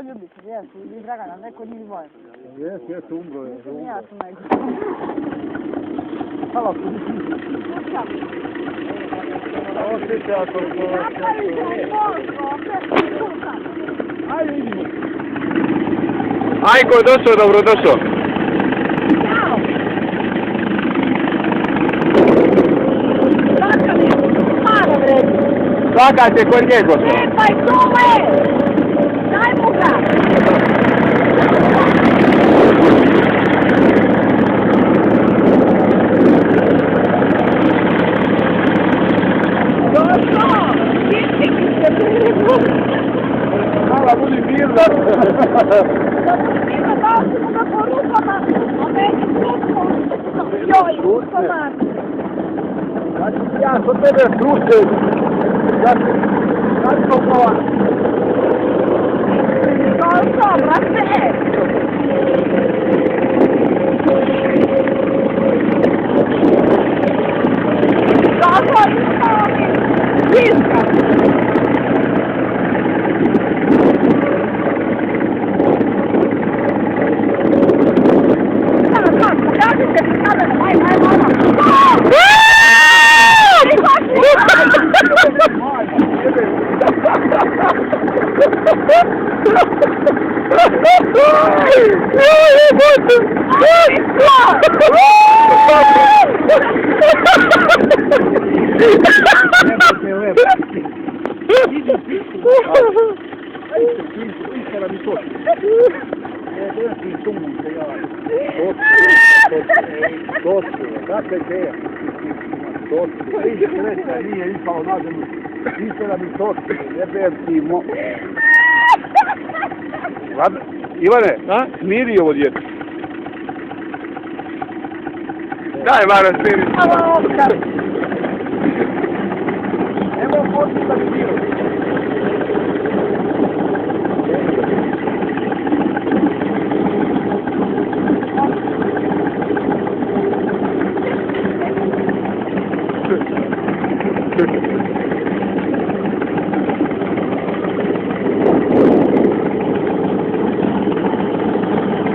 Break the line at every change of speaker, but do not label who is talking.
ljubiti, jesu, i Dragana, neko njih dvoje.
Jes, umro je.
Ja sam najbolji.
Hvala, kudi ti? Osjeća ako je to... Ajde, idimo.
Ajko je došao, dobrodošao.
Ćao. Svaka mi je para vredi.
Svaka će kod njego.
Cepaj tome! Daj mu ga! Došao! Ispiti se priliku!
Hvala, budi mirna.
Da budi mirna, dao si mu ga po rukama, a meni srutko. Joj, komar!
Znači, ja kod tebe stručen. Znači, to
Došao, brate! Došao, došao mi! Viska! Pokažite mi kameru, ajde,
nije ispao na zemlju. Istina mi točno, jebem ti mo... Ivane, smiri ovo djete.
Daj, Maro, smiri.
Evo početi da mi bilo.
Thank you.